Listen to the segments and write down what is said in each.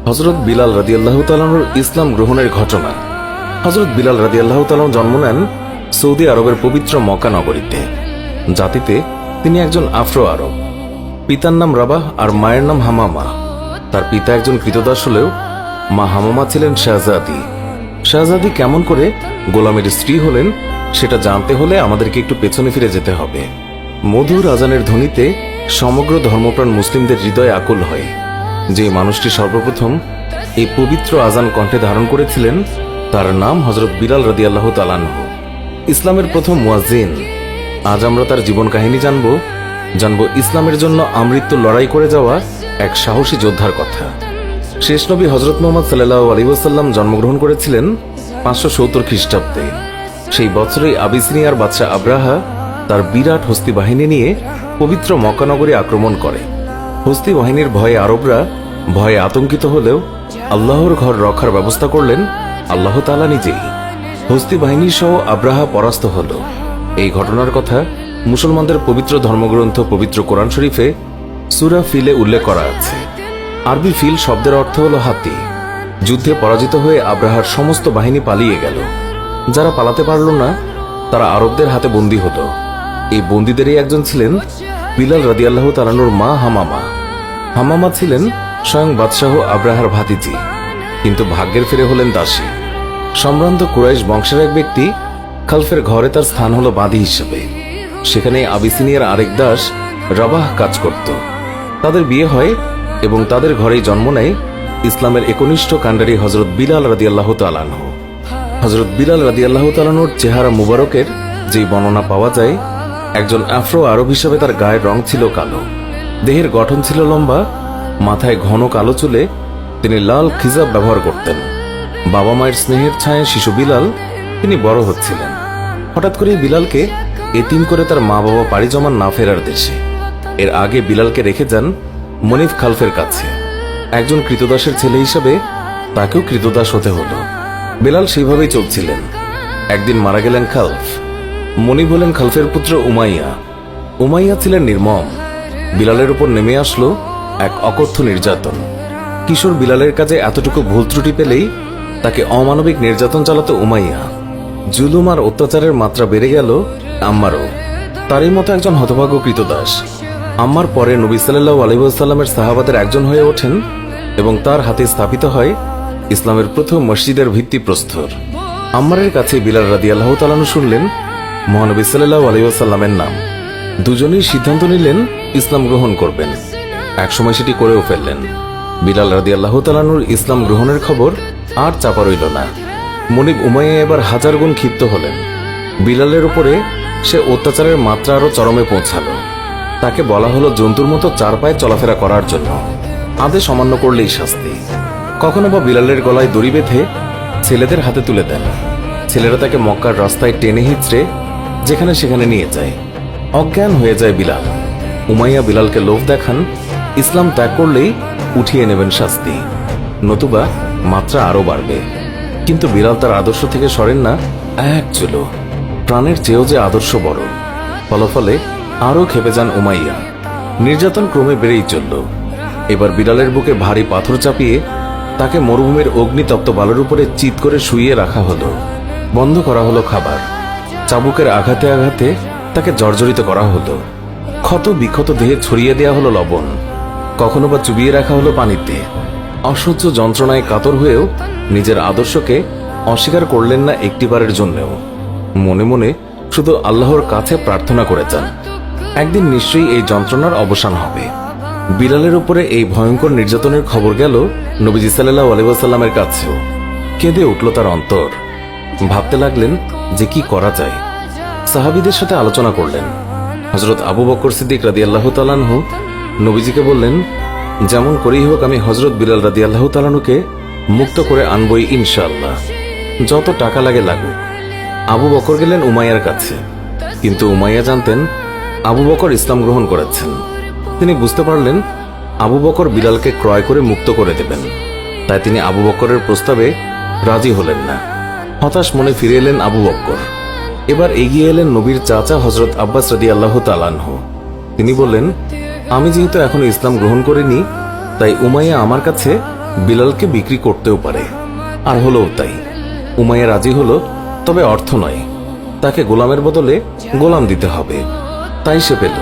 হযরত বিলাল রাদিয়াল্লাহু তাআলা আনহুর ইসলাম গ্রহণের ঘটনা। হযরত বিলাল রাদিয়াল্লাহু তাআলা জন্ম নেন সৌদি আরবের পবিত্র মক্কা নগরীতে। জাতিতে তিনি একজন আফ্রো আরব। পিতার নাম রাবাহ আর মায়ের নাম হামামা। তার পিতা একজন কৃতদাস হলেও মা হামামা ছিলেন শাহজাদি। শাহজাদি কেমন করে গোলামের স্ত্রী হলেন সেটা জানতে হলে আমাদেরকে একটু পেছনে ফিরে যেতে হবে। মধুর আজানের ধ্বনিতে সমগ্র ধর্মপ্রাণ মুসলিমদের হৃদয়ে আকুল হয়। যে মানুষটি সর্বপ্রথম এই পবিত্র আজান কণ্ঠে ধারণ করেছিলেন তার নাম হযরত বিলাল রাদিয়াল্লাহু তাআলা আনহু, ইসলামের প্রথম মুয়াজ্জিন। আজ আমরা তার জীবন কাহিনী জানব ইসলামের জন্য আমৃত্যু লড়াই করে যাওয়া এক সাহসী যোদ্ধার কথা। শেষ নবী হযরত মুহাম্মদ সাল্লাল্লাহু আলাইহি ওয়াসাল্লাম জন্মগ্রহণ করেছিলেন 570 খ্রিস্টাব্দে। সেই বছরই আবিসিনিয়ার বাদশাহ আব্রাহা তার বিরাট হস্তি বাহিনী নিয়ে পবিত্র মক্কা নগরী আক্রমণ করে। হস্তি বাহিনীর ভয়ে আরবরা ভয়ে আতঙ্কিত হলেও আল্লাহর ঘর রক্ষার ব্যবস্থা করলেন আল্লাহ তাআলা নিজেই। হস্তি বাহিনী সহ আব্রাহা পরাস্ত হল। এই ঘটনার কথা মুসলমানদের পবিত্র ধর্মগ্রন্থ পবিত্র কোরআন শরীফে সূরা ফিলে উল্লেখ করা আছে। আরবি ফিল শব্দের অর্থ হল হাতি। যুদ্ধে পরাজিত হয়ে আব্রাহার সমস্ত বাহিনী পালিয়ে গেল। যারা পালাতে পারল না তারা আরবদের হাতে বন্দী হল। এই বন্দীদেরই একজন ছিলেন বিলাল রাদিয়াল্লাহু তাআলা আনহুর মা হামামা। হামামা ছিলেন স্বয়ং বাদশাহ আব্রাহার ভাতিজি, কিন্তু ভাগ্যের ফিরে হলেন দাসী। সম্ভ্রান্ত কুরাইশ বংশের এক ব্যক্তি খালফের ঘরে তার স্থান হলো বাদী হিসেবে। সেখানে আবিসিনিয়ার আরেক দাস রাবাহ কাজ করত। তাদের বিয়ে হয় এবং তাদের ঘরেই জন্ম নেয় ইসলামের একনিষ্ঠ কাণ্ডারী হযরত বিলাল রাদিয়াল্লাহু তাআলা আনহু। হযরত বিলাল রাদিয়াল্লাহু তাআলা আনহুর চেহারা মুবারকের যে বর্ণনা পাওয়া যায়, একজন আফ্রো আরব হিসেবে তার গায়ের রং ছিল কালো, দেহের গঠন ছিল লম্বা, মাথায় ঘন কালো চুলে তিনি লাল খিজাব ব্যবহার করতেন। বাবা মায়ের স্নেহের ছায়ে শিশু বিলাল তিনি বড় হচ্ছিলেন। হঠাৎ করে বিলালকে এতিম করে তার মা বাবা পাড়ি জমান না ফেরার দেশে। এর আগে বিলালকে রেখে যান মনিফ খালফের কাছে। একজন কৃতদাসের ছেলে হিসেবে তাকেও কৃতদাস হতে হলো। বিলাল সেইভাবেই চলছিলেন। একদিন মারা গেলেন খালফ। মনিফ হলেন খালফের পুত্র উমাইয়া। উমাইয়া ছিলেন নির্মম। বিলালের উপর নেমে আসলো এক অকথ্য নির্যাতন। কিশোর বিলালের কাজে এতটুকু ভুল ত্রুটি পেলেই তাকে অমানবিক নির্যাতন চালাতো উমাইয়া। জুলুম আর অত্যাচারের মাত্রা বেড়ে গেল আম্মারও। তারই মতো একজন হতভাগ্য কৃতদাস আম্মার পরে নবী সাল্লাল্লাহু আলাইহি ওয়াসাল্লামের সাহাবাদের একজন হয়ে ওঠেন এবং তার হাতে স্থাপিত হয় ইসলামের প্রথম মসজিদের ভিত্তিপ্রস্তর। আম্মারের কাছে বিলাল রাদিয়াল্লাহু তাআলা আনহু শুনলেন মহানবী সাল্লাল্লাহু আলাইহি ওয়াসাল্লামের নাম। দুজনেই সিদ্ধান্ত নিলেন ইসলাম গ্রহণ করবেন। একসময় সেটি করেও ফেললেন। বিলাল রাদিয়াল্লাহু তাআলা আনহুর ইসলাম গ্রহণের খবর আর চাপা রইল না। মনিব উমাইয়া এবার হাজার গুণ ক্ষিপ্ত হলেন। বিলালের উপরে সে অত্যাচারের মাত্রা আরো চরমে পৌঁছালো। তাকে বলা হলো জন্তুর মতো চার পায়ে চলাফেরা করার জন্য। আদেশ অমান্য করলেই শাস্তি। কখনো বা বিলালের গলায় দড়ি বেঁধে ছেলেদের হাতে তুলে দেন। ছেলেরা তাকে মক্কার রাস্তায় টেনে হিঁচড়ে যেখানে সেখানে নিয়ে যায়। অজ্ঞান হয়ে যায় বিলাল। উমাইয়া বিলালকে লোভ দেখান ইসলাম ত্যাগ করলেই উঠিয়ে নেবেন শাস্তি, নতুবা মাত্রা আরো বাড়বে। কিন্তু বিলাল তার আদর্শ থেকে সরেন না এক চুলো। প্রাণের চেয়েও যে আদর্শ বড়। ফলাফলে আরো খেপে যান উমাইয়া। নির্যাতন ক্রমে বেড়েই চলল। এবার বিলালের বুকে ভারী পাথর চাপিয়ে তাকে মরুভূমির অগ্নিতপ্ত বালুর উপরে চিৎ করে শুইয়ে রাখা হলো। বন্ধ করা হলো খাবার। চাবুকের আঘাতে আঘাতে তাকে জর্জরিত করা হলো। ক্ষত বিক্ষত দেহে ছড়িয়ে দেয়া হলো লবণ। কখনো বা চুবিয়ে রাখা হলো পানিতে। অসহ্য যন্ত্রণায় কাতর হয়েও নিজের আদর্শকে অস্বীকার করলেন না একটিবারের জন্যও। মনে মনে শুধু আল্লাহর কাছে প্রার্থনা করে যান একদিন নিশ্চয়ই এই যন্ত্রণার অবসান হবে। বিলালের উপরে এই ভয়ঙ্কর নির্যাতনের খবর গেল নবীজি সাল্লাল্লাহু আলাইহি ওয়াসাল্লামের কাছেও। কেঁদে উঠল তার অন্তর। ভাবতে লাগলেন যে কি করা যায়। সাহাবীদের সাথে আলোচনা করলেন। হযরত আবু বকর সিদ্দিক রাদিয়াল্লাহু তাআলা আনহু নবীজিকে বললেন, যেমন করেই হোক আমি হযরত বিলাল রাদিয়াল্লাহু তাআলা আনহুকে মুক্ত করে আনবই ইনশাআল্লাহ, যত টাকা লাগে লাগুক। আবু বকর গেলেন উমাইয়ার কাছে। কিন্তু উমাইয়া জানতেন আবু বকর ইসলাম গ্রহণ করেছেন। তিনি বুঝতে পারলেন আবু বকর বিলালকে ক্রয় করে মুক্ত করে দেবেন। তাই তিনি আবু বকরের প্রস্তাবে রাজি হলেন না। হতাশ মনে ফিরে এলেন আবু বকর। এবার এগিয়ে এলেন নবীর চাচা হযরত আব্বাস রাদিয়াল্লাহু তাআলা আনহু। তিনি বললেন, আমি যেহেতু এখনো ইসলাম গ্রহণ করিনি, তাই উমাইয়া আমার কাছে বিলালকে বিক্রি করতেও পারে। আর হলোও তাই। উমাইয়া রাজি হলো, তবে অর্থ নয়, তাকে গোলামের বদলে গোলাম দিতে হবে। তাই সে পেল।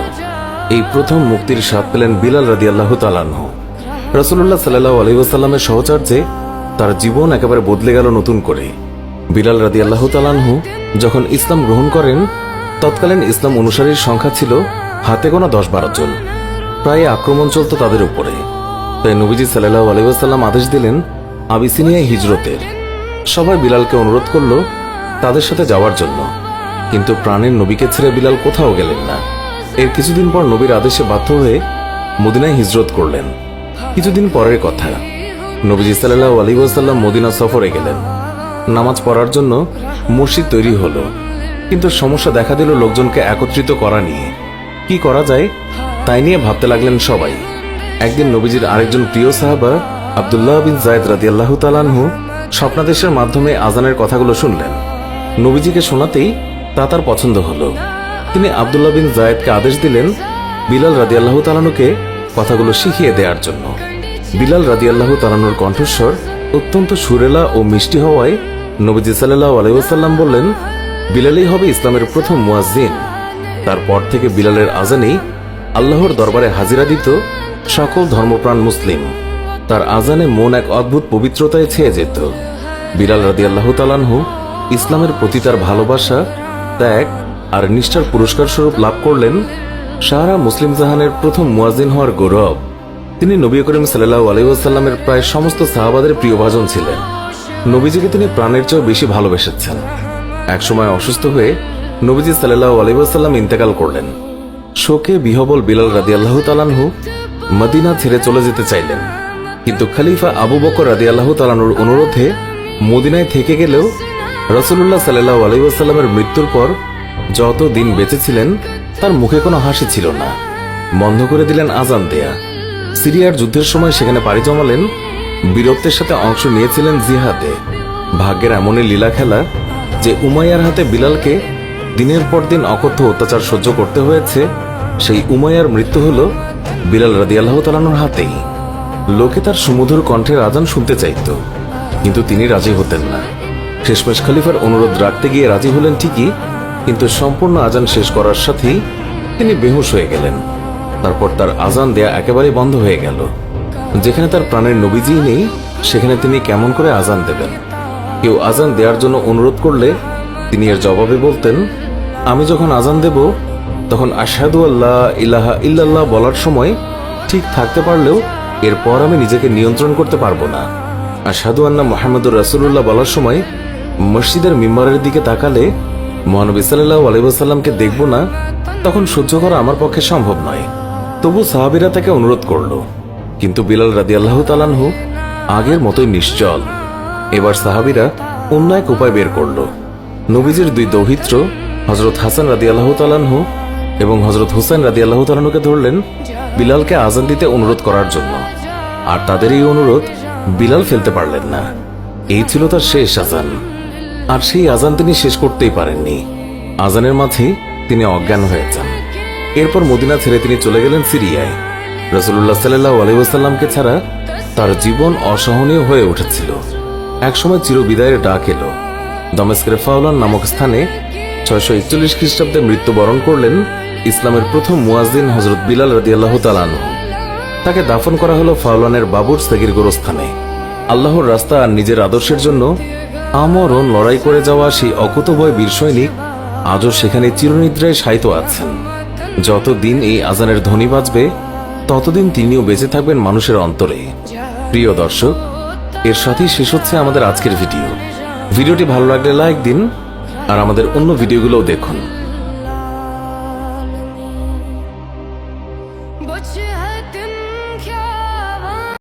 এই প্রথম মুক্তির স্বাদ পেলেন বিলাল রাদিয়াল্লাহু তাআলা আনহু। রাসূলুল্লাহ সাল্লাল্লাহু আলাইহি ওয়াসাল্লামের সহচর্যে তার জীবন একেবারে বদলে গেল নতুন করে। বিলাল রাদিয়াল্লাহু তাআলা আনহু যখন ইসলাম গ্রহণ করেন, তৎকালীন ইসলাম অনুসারীর সংখ্যা ছিল হাতে গোনা 10-12 জন। প্রায় আক্রমণ চলত তাদের উপরে। তাই নবীজি সাল্লাল্লাহু আলাইহি ওয়াসাল্লাম আদেশ দিলেন আবিসিনিয়ায় হিজরতের। সবাই বিলালকে অনুরোধ করল তাদের সাথে যাওয়ার জন্য, কিন্তু প্রাণের নবীকে ছেড়ে বিলাল কোথাও গেলেন না। এর কিছুদিন পর নবীর আদেশে বাধ্য হয়ে মদিনায় হিজরত করলেন। কিছুদিন পরের কথা, নবীজি সাল্লাল্লাহু আলাইহি ওয়াসাল্লাম মদিনা সফরে গেলেন। নামাজ পড়ার জন্য মসজিদ তৈরি হলো, কিন্তু সমস্যা দেখা দিল লোকজনকে একত্রিত করা নিয়ে। কি করা যায় তাই নিয়ে ভাবতে লাগলেন সবাই। একদিন নবীজির আরেকজন প্রিয় সাহাবা আব্দুল্লাহ বিন যায়েদ রাদিয়াল্লাহু তাআলা আনহু স্বপ্নাদেশের মাধ্যমে আজানের কথাগুলো শুনলেন। নবীজিকে শোনাতেই তা তার পছন্দ হলো। তিনি আব্দুল্লাহ বিন যায়েদকে আদেশ দিলেন বিলাল রাদিয়াল্লাহু তাআলা আনহুকে কথাগুলো শিখিয়ে দেওয়ার জন্য। বিলাল রাদিয়াল্লাহু তাআলা আনহুর কণ্ঠস্বর অত্যন্ত সুরেলা ও মিষ্টি হওয়ায় নবীজি সাল্লাল্লাহু আলাইহি ওয়াসাল্লাম বললেন, বিলালই হবে ইসলামের প্রথম মুয়াজ্জিন। তারপর থেকে বিলালের আজানেই আল্লাহর দরবারে হাজিরা দিত সকল ধর্মপ্রাণ মুসলিম। তার আজানে মন এক অদ্ভুত পবিত্রতায় ছেয়ে যেত। বিলাল রাদিয়াল্লাহু তাআলা আনহু ইসলামের প্রতি তার ভালোবাসা, ত্যাগ আর নিষ্ঠার পুরস্কার স্বরূপ লাভ করলেন সারা মুসলিম জাহানের প্রথম মুয়াজ্জিন হওয়ার গৌরব। তিনি নবী করিম সাল্লাল্লাহু আলাইহি ওয়াসাল্লামের প্রায় সমস্ত সাহাবাদের প্রিয়ভাজন ছিলেন। নবীজিকে তিনি প্রাণের চেয়েও বেশি ভালোবেসেছেন। একসময় অসুস্থ হয়ে নবীজি সাল্লাল্লাহু আলাইহি ওয়াসাল্লাম ইন্তেকাল করলেন। শোকে বিহবল বিলাল রাদিয়াল্লাহু তাআলা আনহু মদিনা ছেড়ে চলে যেতে চাইলেন, কিন্তু খলিফা আবু বকর রাদিয়াল্লাহু তাআলা আনহুর অনুরোধে মদিনায় থেকে গেলেও রাসূলুল্লাহ সাল্লাল্লাহু আলাইহি ওয়াসাল্লামের মৃত্যুর পর যত দিন বেঁচে ছিলেন তার মুখে কোনো হাসি ছিল না। বন্ধ করে দিলেন আজান দেয়া। সিরিয়ার যুদ্ধের সময় সেখানে পাড়ি জমালেন। বীরত্বের সাথে অংশ নিয়েছিলেন জিহাদে। ভাগ্যের এমনই লীলা খেলা যে উমাইয়ার হাতে বিলালকে দিনের পর দিন অকথ্য অত্যাচার সহ্য করতে হয়েছে। সেই উমাইয়ার মৃত্যু হল বিলাল রাদিয়াল্লাহু তাআলা আনহুর হাতেই। লোকে তার সুমধুর কণ্ঠের আজান শুনতে চাইত, কিন্তু তিনি রাজি হতেন না। শেষমেশ খলিফার অনুরোধ রাখতে গিয়ে রাজি হলেন ঠিকই, কিন্তু সম্পূর্ণ আজান শেষ করার সাথেই তিনি বেহুশ হয়ে গেলেন। তারপর তার আজান দেয়া একেবারে বন্ধ হয়ে গেল। যেখানে তার প্রাণের নবীজি নেই সেখানে তিনি কেমন করে আজান দেবেন? কেউ আজান দেওয়ার জন্য অনুরোধ করলে তিনি এর জবাবে বলতেন, আমি যখন আজান দেব তখন আশহাদু আল্লা ইলাহা ইল্লাল্লাহ বলার সময় ঠিক থাকতে পারলেও এরপর আমি নিজেকে নিয়ন্ত্রণ করতে পারবো না। আশহাদু আন্না মুহাম্মাদুর রাসূলুল্লাহ বলার সময় মসজিদের মিম্বারের দিকে তাকালে মহানবী সাল্লাল্লাহু আলাইহি ওয়াসাল্লামকে দেখব না, তখন সহ্য করা আমার পক্ষে সম্ভব নয়। তবু সাহাবীরা তাকে অনুরোধ করল, কিন্তু বিলাল রাদিয়াল্লাহু তাআলা আনহু আগের মতোই নিশ্চল। এবার সাহাবীরা অন্য এক উপায় বের করল। নবীজির দুই দৌহিত্র হযরত হাসান রাদিয়াল্লাহু তাআলা আনহু এবং হযরত হুসাইন রাদিয়াল্লাহু তাআলা আনহুকে ধরলেন বিলালকে আজান দিতে অনুরোধ করার জন্য। আর তাদের এই অনুরোধ বিলাল ফেলতে পারলেন না। এই ছিল তার শেষ আজান। আর সেই আজান তিনি শেষ করতেই পারেননি। আজানের মাঝে তিনি অজ্ঞান হয়ে যান। এরপর মদিনা ছেড়ে তিনি চলে গেলেন সিরিয়ায়। রাসূলুল্লাহ সাল্লাল্লাহু আলাইহি ওয়াসাল্লামকে ছাড়া তার জীবন অসহনীয় হয়ে উঠেছিল। একসময় চিরবিদায়ের ডাক এলো। দমেস্কের ফাওলান নামক স্থানে 641 খ্রিস্টাব্দে মৃত্যুবরণ করলেন ইসলামের প্রথম মুয়াজ্জিন হযরত বিলাল রাদিয়াল্লাহু তাআলা আনহু। তাকে দাফন করা হলো ফাওলানের বাবুর সেগির গোরস্থানে। আল্লাহর রাস্তা আর নিজের আদর্শের জন্য আমরণ লড়াই করে যাওয়া সেই অকুতোভয় বীর সৈনিক আজও সেখানে চিরনিদ্রায় শায়িত আছেন। যতদিন এই আজানের ধ্বনি বাজবে ততদিন তিনিও বেঁচে থাকবেন মানুষের অন্তরে। প্রিয় দর্শক, এর সাথেই শেষ হচ্ছে আমাদের আজকের ভিডিওটি ভালো লাগলে লাইক দিন আর আমাদের অন্য ভিডিওগুলোও দেখুন।